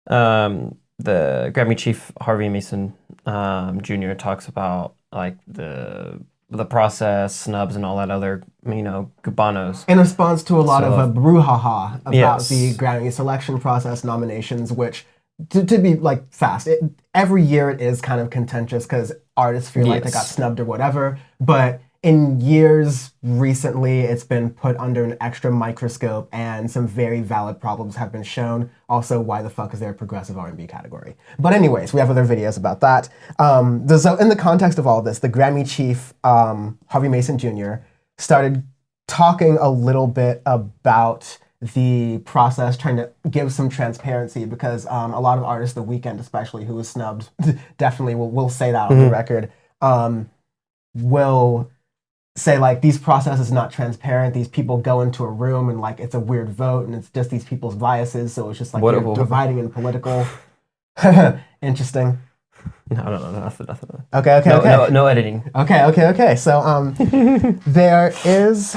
The Grammy chief Harvey Mason Jr. talks about like the process, snubs, and all that other cubanos. In response to a lot So, of brouhaha about the yes, Grammy selection process nominations, which, to be like fast, every year it is kind of contentious because artists feel like they got yes. snubbed or whatever. But in years recently, it's been put under an extra microscope, and some very valid problems have been shown. Also, why the fuck is there a progressive R&B category? But anyways, we have other videos about that. So in the context of all this, the Grammy chief, Harvey Mason Jr., started talking a little bit about the process, trying to give some transparency because a lot of artists, The Weeknd especially, who was snubbed, definitely will say that on the record, will say like these processes not transparent. These people go into a room and like it's a weird vote and it's just these people's biases. So it's just like you're dividing in political. Interesting. No, nothing. Okay. No editing. Okay. So there is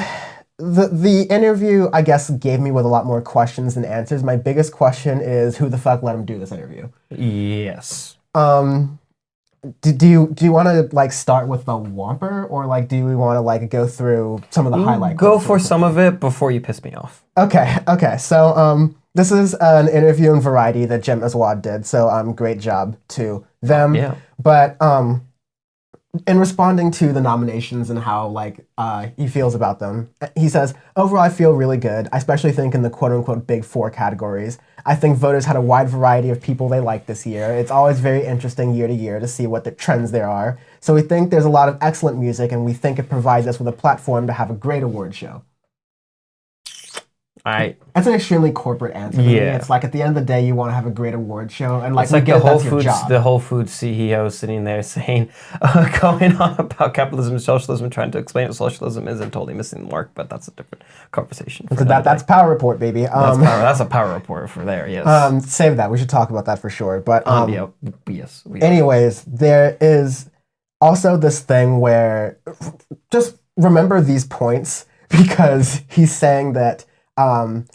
the interview, I guess, gave me with a lot more questions than answers. My biggest question is who the fuck let him do this interview? Yes. Do you want to like start with the whomper, or like do we want to like go through some of the highlight? Go for some of it before you piss me off. Okay. So this is an interview in Variety that Jem Aswad did. So great job to them. Yeah. But in responding to the nominations and how like he feels about them, he says, overall, I feel really good. I especially think in the quote unquote big four categories. I think voters had a wide variety of people they liked this year. It's always very interesting year to year to see what the trends there are. So we think there's a lot of excellent music, and we think it provides us with a platform to have a great award show. That's an extremely corporate answer. To me. It's like at the end of the day, you want to have a great award show, and like it's like the Whole Foods CEO sitting there saying, going on about capitalism and socialism, trying to explain what socialism is, and totally missing the mark. But that's a different conversation. That's Power Report, baby. That's a Power Report for there. Yes. Save that. We should talk about that for sure. But yes. Anyways, there is also this thing where just remember these points because he's saying that.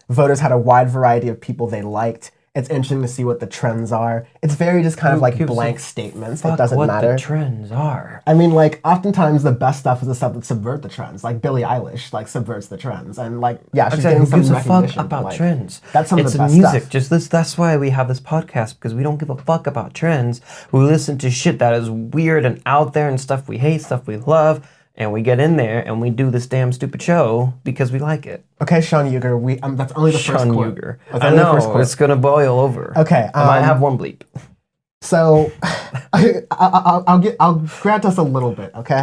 Voters had a wide variety of people they liked. It's interesting to see what the trends are. It's very just kind of like blank statements. It doesn't matter. What the trends are. I mean, like, oftentimes the best stuff is the stuff that subvert the trends. Like Billie Eilish, like, subverts the trends. And, like, yeah, she's getting some recognition. Who gives a fuck about trends? That's some of the best music. Stuff. That's why we have this podcast, because we don't give a fuck about trends. We listen to shit that is weird and out there and stuff we hate, stuff we love. And we get in there and we do this damn stupid show because we like it. Okay, Sean Uger, that's only the first quote. Uger. I know, it's going to boil over. Okay. I might have one bleep. So, I'll grant us a little bit, okay?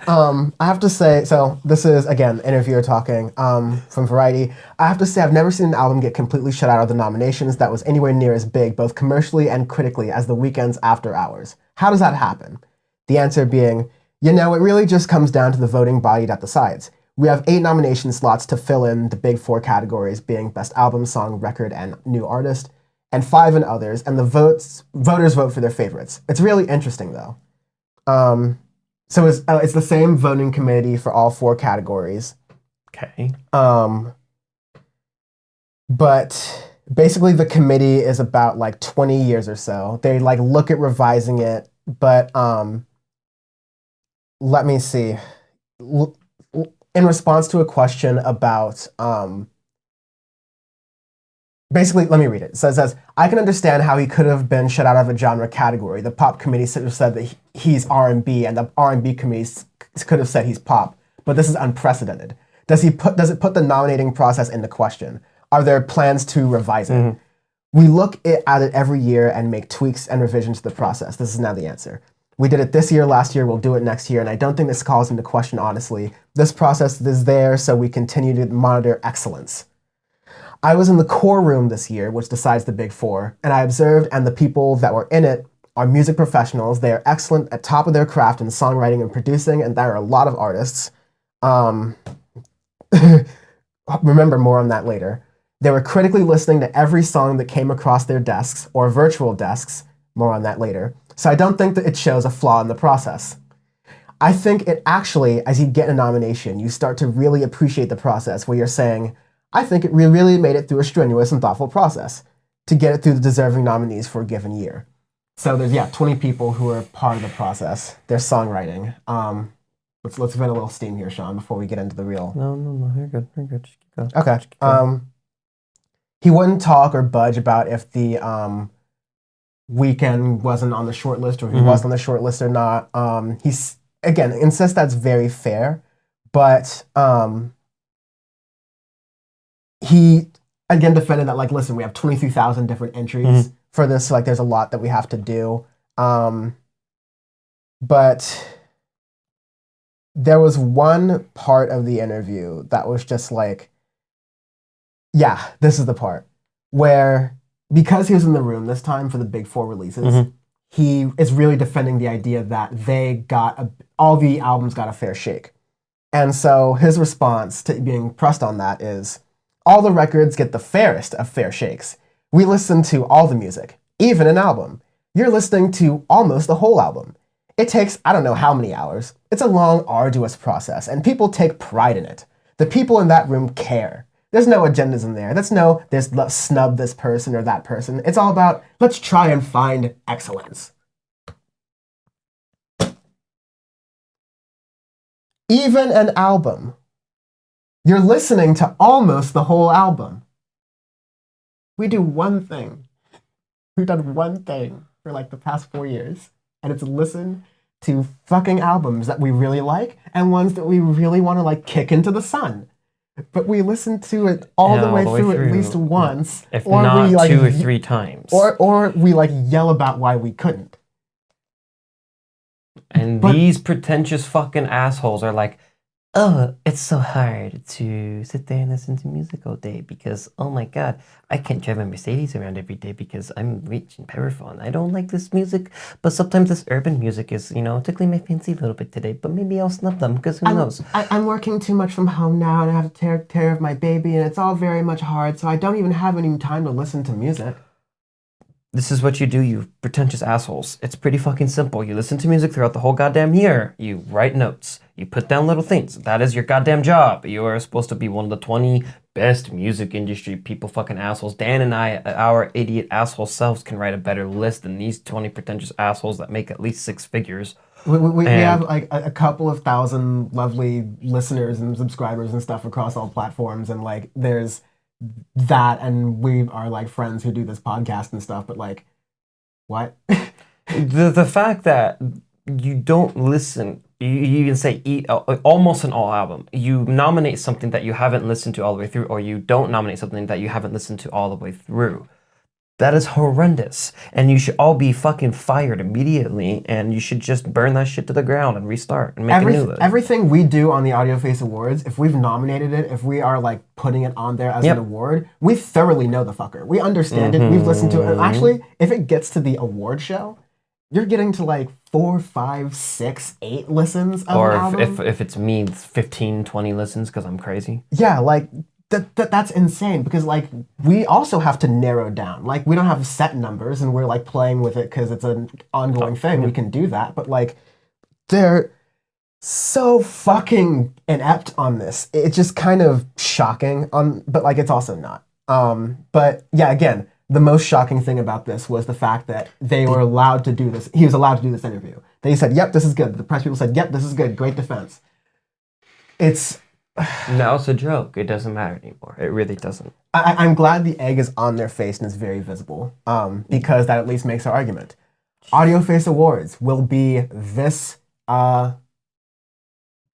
I have to say, so this is, again, interviewer talking from Variety. I have to say I've never seen an album get completely shut out of the nominations that was anywhere near as big, both commercially and critically, as The Weeknd's After Hours. How does that happen? The answer being... it really just comes down to the voting body that decides. We have 8 nomination slots to fill in the big 4 categories, being Best Album, Song, Record, and New Artist, and 5 in others, and the voters vote for their favorites. It's really interesting, though. So it's the same voting committee for all 4 categories. Okay. But basically the committee is about, like, 20 years or so. They, like, look at revising it, but... let me see. In response to a question about, basically, let me read it. It says, I can understand how he could have been shut out of a genre category. The pop committee said that he's R&B, and the R&B committee could have said he's pop. But this is unprecedented. Does it put the nominating process into question? Are there plans to revise it? Mm-hmm. We look at it every year and make tweaks and revisions to the process. This is now the answer. We did it this year, last year, we'll do it next year, and I don't think this calls into question, honestly. This process is there, so we continue to monitor excellence. I was in the core room this year, which decides the big 4, and I observed, and the people that were in it are music professionals. They are excellent at top of their craft in songwriting and producing, and there are a lot of artists. Remember more on that later. They were critically listening to every song that came across their desks, or virtual desks. More on that later. So I don't think that it shows a flaw in the process. I think it actually, as you get a nomination, you start to really appreciate the process where you're saying, I think it really made it through a strenuous and thoughtful process. to get it through the deserving nominees for a given year. So there's 20 people who are part of the process. Their songwriting. Let's vent a little steam here, Sean, before we get into the real. No, you're good. You're good. Just keep going. Okay. Just keep going. He wouldn't talk or budge about if the Weekend wasn't on the short list or if he was on the short list or not. He's again insists that's very fair, but he again defended that, like, listen, we have 23,000 different entries for this. So, like, there's a lot that we have to do. But there was one part of the interview that was just like, yeah, this is the part where, because he was in the room this time for the big four releases, he is really defending the idea that all the albums got a fair shake. And so his response to being pressed on that is, all the records get the fairest of fair shakes. We listen to all the music, even an album. You're listening to almost the whole album. It takes, I don't know how many hours. It's a long, arduous process, and people take pride in it. The people in that room care. There's no agendas in there. Let's snub this person or that person. It's all about, let's try and find excellence. Even an album. You're listening to almost the whole album. We do one thing. We've done one thing for like the past 4 years, and it's listen to fucking albums that we really like and ones that we really want to like kick into the sun. But we listen to it all the way through at least once, if not we, like, 2 or 3 times, or we like yell about why we couldn't. And these pretentious fucking assholes are like, oh, it's so hard to sit there and listen to music all day because, oh my god, I can't drive a Mercedes around every day because I'm rich and powerful and I don't like this music. But sometimes this urban music is, tickling my fancy a little bit today. But maybe I'll snub them because who knows? I'm working too much from home now and I have to take care of my baby and it's all very much hard. So I don't even have any time to listen to music. This is what you do, you pretentious assholes. It's pretty fucking simple. You listen to music throughout the whole goddamn year. You write notes. You put down little things. That is your goddamn job. You are supposed to be one of the 20 best music industry people, fucking assholes. Dan and I, our idiot asshole selves, can write a better list than these 20 pretentious assholes that make at least 6 figures. We have like a couple of thousand lovely listeners and subscribers and stuff across all platforms, and like there's that, and we are like friends who do this podcast and stuff, but like, what? the fact that you don't listen, you even say almost an all album, you nominate something that you haven't listened to all the way through, or you don't nominate something that you haven't listened to all the way through. That is horrendous, and you should all be fucking fired immediately, and you should just burn that shit to the ground and restart and make a new list. Everything we do on the Audioface Awards, if we've nominated it, if we are like putting it on there as an award, we thoroughly know the fucker. We understand it. We've listened to it. And actually, if it gets to the award show, you're getting to like 4, 5, 6, 8 listens of an album. Or if it's me, 15, 20 listens because I'm crazy. Yeah, like that's insane, because like we also have to narrow down. Like we don't have set numbers and we're like playing with it because it's an ongoing thing. We can do that, but like they're so fucking inept on this. It's just kind of shocking but like it's also not. But yeah, again, the most shocking thing about this was the fact that they were allowed to do this. He was allowed to do this interview. They said, yep, this is good. The press people said, yep, this is good. Great defense. Now it's a joke. It doesn't matter anymore. It really doesn't. I'm glad the egg is on their face and is very visible, because that at least makes our argument. Audioface Awards will be this end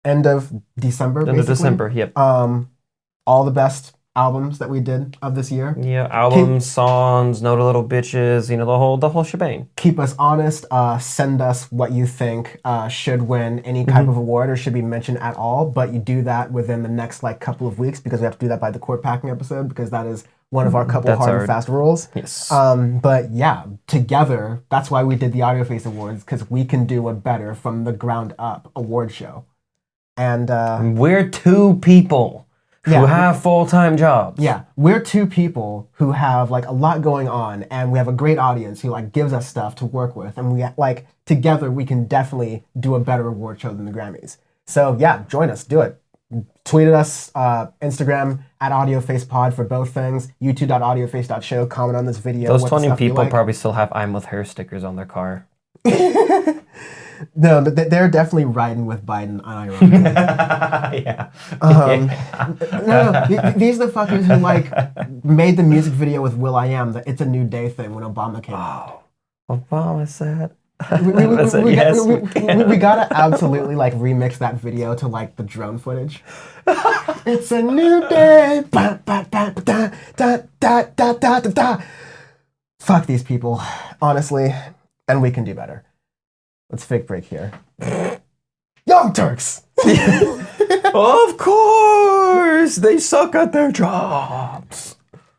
of December, basically. End of December, yep. All the best albums that we did of this year. Yeah, albums, songs, No to Little Bitches, the whole shebang. Keep us honest. Send us what you think should win any type of award or should be mentioned at all. But you do that within the next like couple of weeks, because we have to do that by the court packing episode, because that is one of our couple hard and fast rules. Yes. But yeah, together, that's why we did the Audioface Awards, because we can do a better from the ground up award show. And we're 2 people who have full-time jobs. Yeah, we're 2 people who have like a lot going on, and we have a great audience who like gives us stuff to work with, and we like together we can definitely do a better award show than the Grammys. So yeah, join us, do it. Tweet at us, Instagram at AudiofacePod for both things. YouTube.audioface.show. Comment on this video. Those what 20 stuff you people like. probably still have "I'm with her" stickers on their car. No, but they're definitely riding with Biden unironically. Yeah. No, these are the fuckers who like made the music video with Will.i.am, the "It's a New Day" thing when Obama came out. Obama said. We gotta absolutely like remix that video to like the drone footage. It's a new day. Ba, ba, ba, ba, da, da, da, da, da, da, da. Fuck these people, honestly, and we can do better. Let's fake break here. Young Turks. Of course, they suck at their jobs.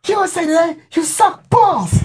USA Today, you suck balls.